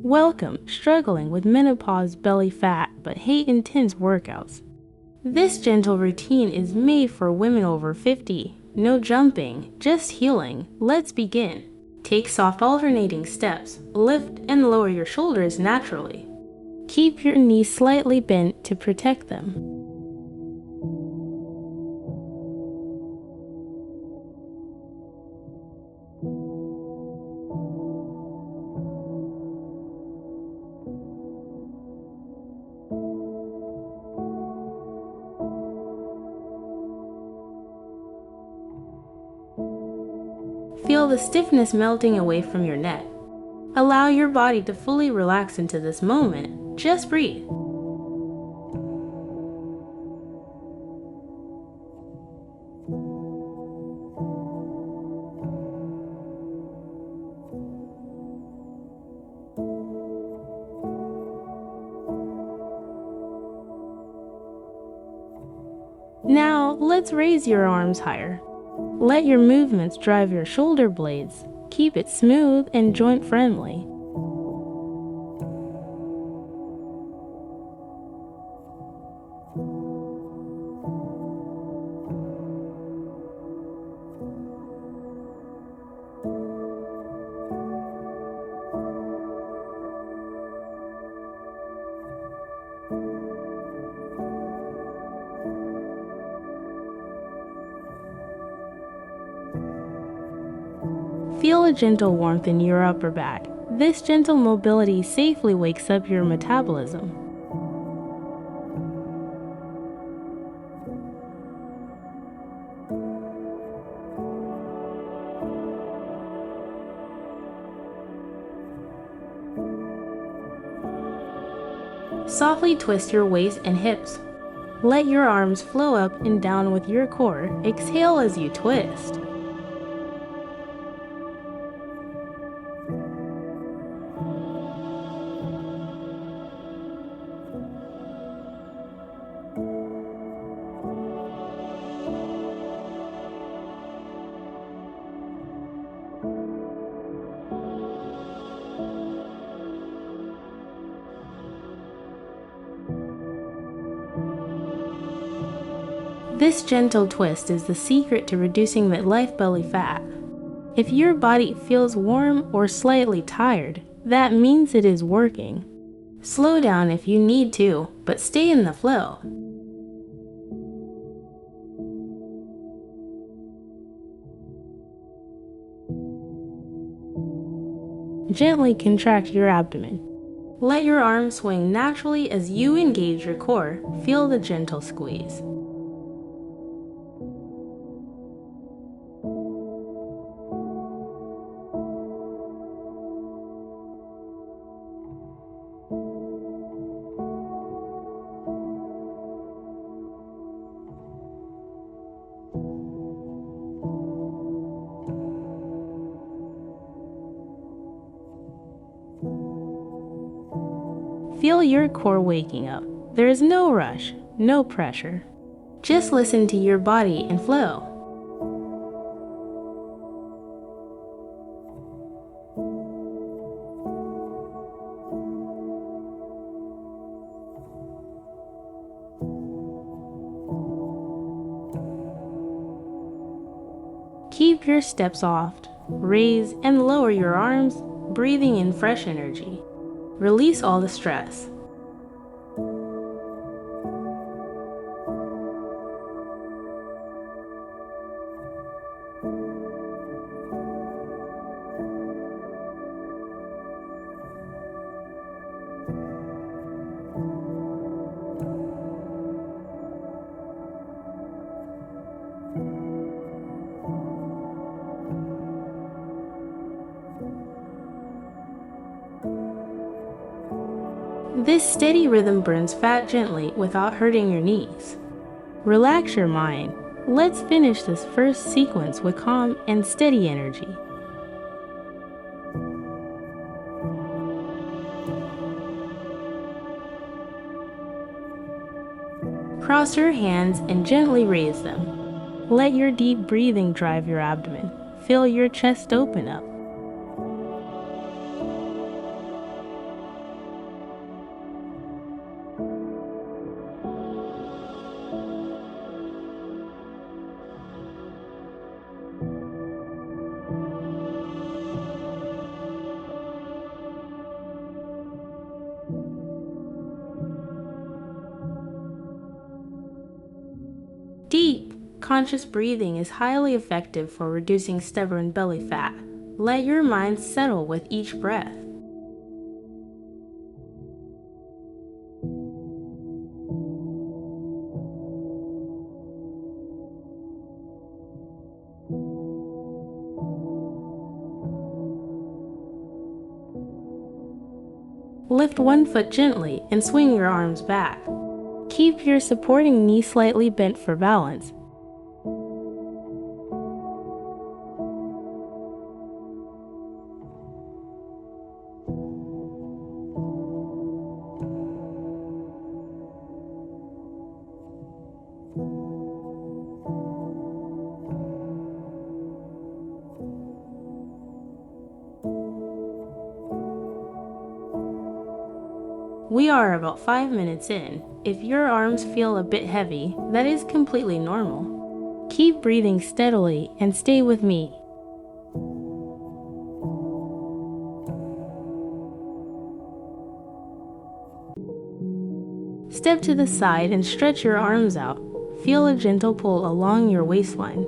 Welcome, struggling with menopause belly fat but hate intense workouts. This gentle routine is made for women over 50. No jumping, just healing. Let's begin. Take soft alternating steps. Lift and lower your shoulders naturally. Keep your knees slightly bent to protect them. Feel the stiffness melting away from your neck. Allow your body to fully relax into this moment. Just breathe. Now, let's raise your arms higher. Let your movements drive your shoulder blades. Keep it smooth and joint friendly. Feel a gentle warmth in your upper back. This gentle mobility safely wakes up your metabolism. Softly twist your waist and hips. Let your arms flow up and down with your core. Exhale as you twist. This gentle twist is the secret to reducing midlife belly fat. If your body feels warm or slightly tired, that means it is working. Slow down if you need to, but stay in the flow. Gently contract your abdomen. Let your arms swing naturally as you engage your core. Feel the gentle squeeze. Feel your core waking up. There is no rush, no pressure. Just listen to your body and flow. Keep your steps soft. Raise and lower your arms, breathing in fresh energy. Release all the stress. This steady rhythm burns fat gently without hurting your knees. Relax your mind. Let's finish this first sequence with calm and steady energy. Cross your hands and gently raise them. Let your deep breathing drive your abdomen. Feel your chest open up. Deep, conscious breathing is highly effective for reducing stubborn belly fat. Let your mind settle with each breath. Lift one foot gently and swing your arms back. Keep your supporting knee slightly bent for balance. We are about 5 minutes in. If your arms feel a bit heavy, that is completely normal. Keep breathing steadily and stay with me. Step to the side and stretch your arms out. Feel a gentle pull along your waistline.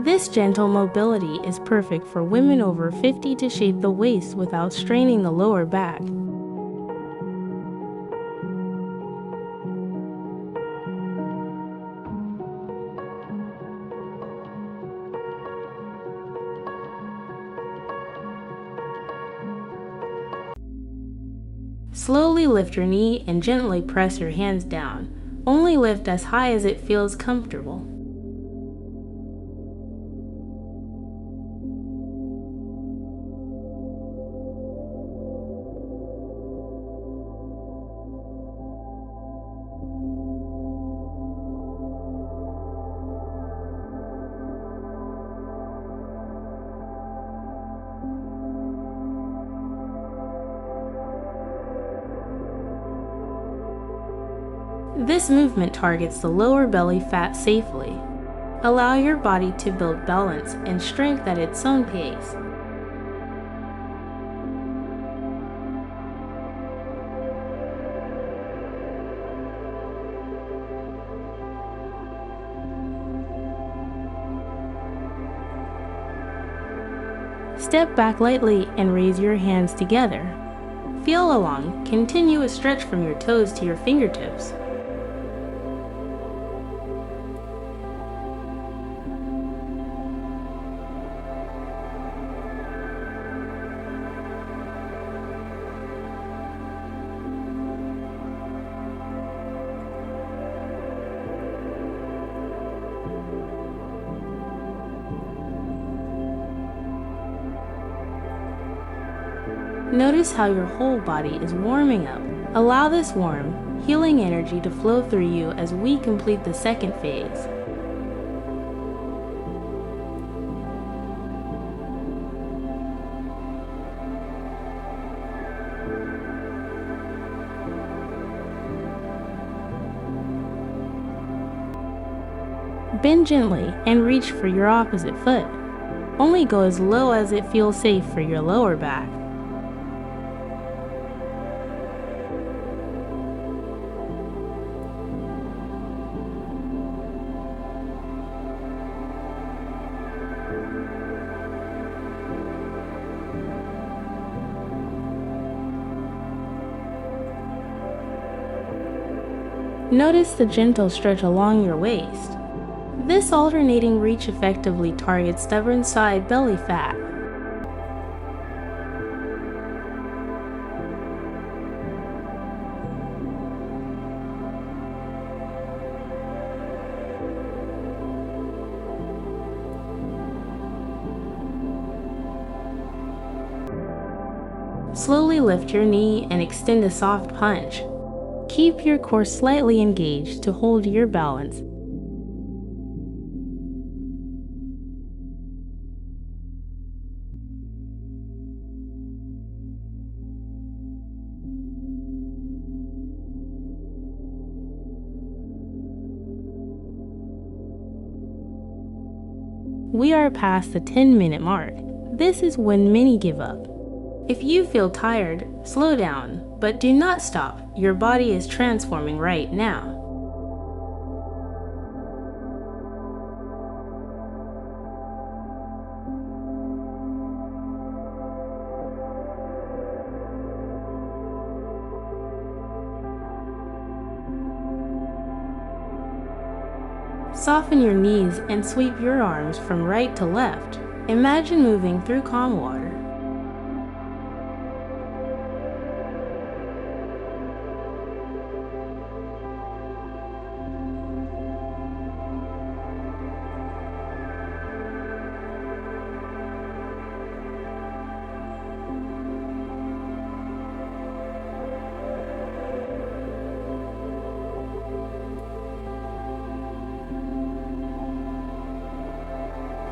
This gentle mobility is perfect for women over 50 to shape the waist without straining the lower back. Slowly lift your knee and gently press your hands down. Only lift as high as it feels comfortable. This movement targets the lower belly fat safely. Allow your body to build balance and strength at its own pace. Step back lightly and raise your hands together. Feel along, continuous stretch from your toes to your fingertips. Notice how your whole body is warming up. Allow this warm, healing energy to flow through you as we complete the second phase. Bend gently and reach for your opposite foot. Only go as low as it feels safe for your lower back. Notice the gentle stretch along your waist. This alternating reach effectively targets stubborn side belly fat. Slowly lift your knee and extend a soft punch. Keep your core slightly engaged to hold your balance. We are past the 10-minute mark. This is when many give up. If you feel tired, slow down, but do not stop. Your body is transforming right now. Soften your knees and sweep your arms from right to left. Imagine moving through calm water.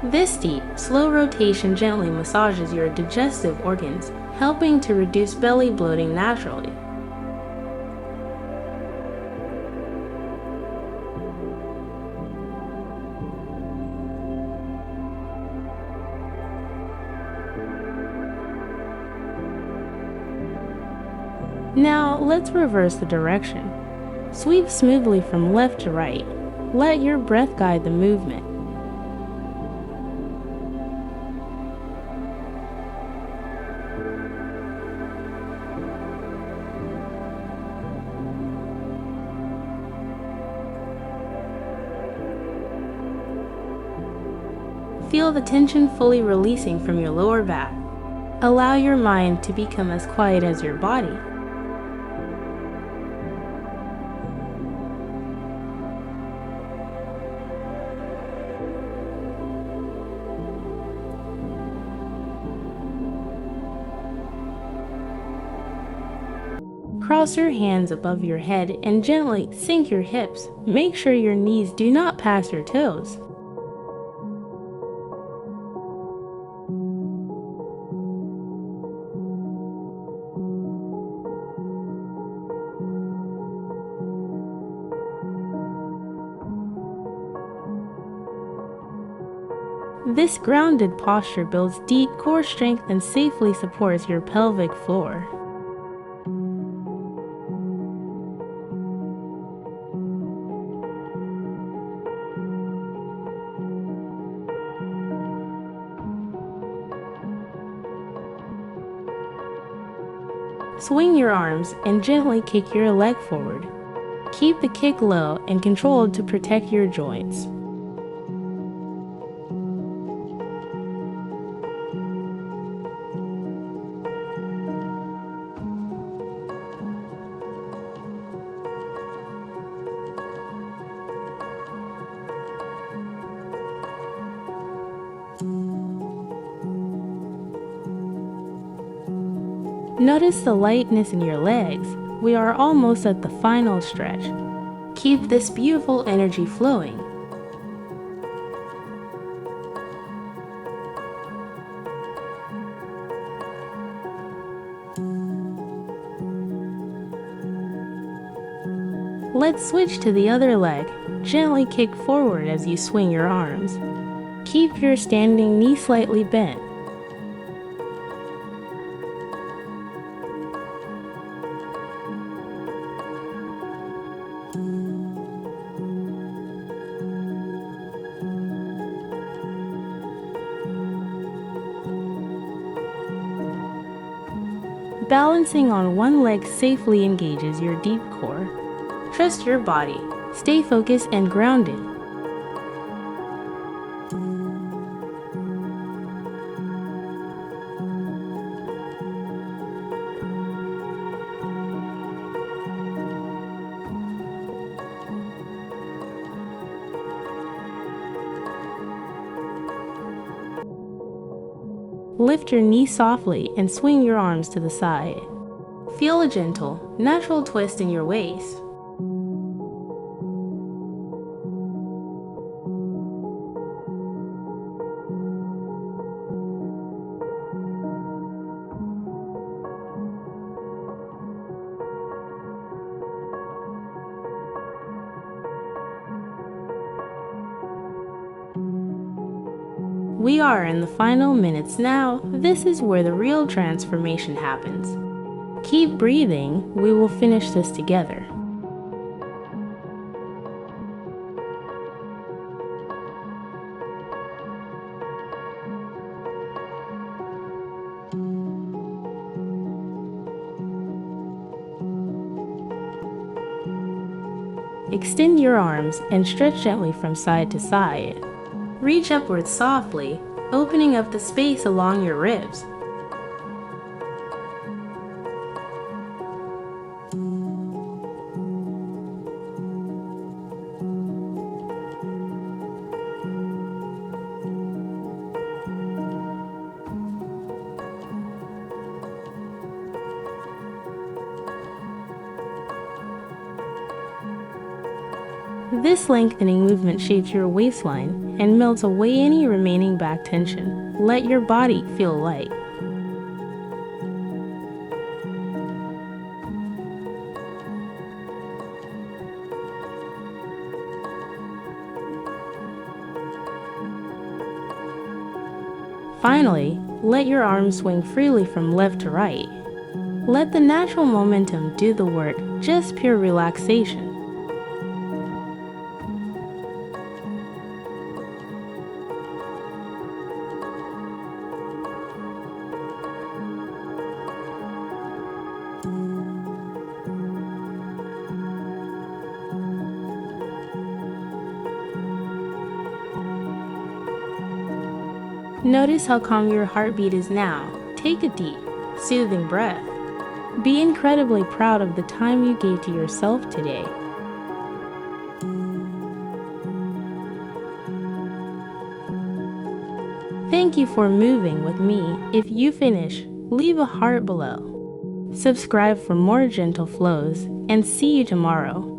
This deep, slow rotation gently massages your digestive organs, helping to reduce belly bloating naturally. Now, let's reverse the direction. Sweep smoothly from left to right. Let your breath guide the movement. Feel the tension fully releasing from your lower back. Allow your mind to become as quiet as your body. Cross your hands above your head and gently sink your hips. Make sure your knees do not pass your toes. This grounded posture builds deep core strength and safely supports your pelvic floor. Swing your arms and gently kick your leg forward. Keep the kick low and controlled to protect your joints. Notice the lightness in your legs. We are almost at the final stretch. Keep this beautiful energy flowing. Let's switch to the other leg. Gently kick forward as you swing your arms. Keep your standing knee slightly bent. Balancing on one leg safely engages your deep core. Trust your body. Stay focused and grounded. Lift your knee softly and swing your arms to the side. Feel a gentle, natural twist in your waist. We are in the final minutes now. This is where the real transformation happens. Keep breathing, we will finish this together. Extend your arms and stretch gently from side to side. Reach upwards softly, opening up the space along your ribs. This lengthening movement shapes your waistline and melts away any remaining back tension. Let your body feel light. Finally, let your arms swing freely from left to right. Let the natural momentum do the work, just pure relaxation. Notice how calm your heartbeat is now. Take a deep, soothing breath. Be incredibly proud of the time you gave to yourself today. Thank you for moving with me. If you finish, leave a heart below. Subscribe for more gentle flows, and see you tomorrow.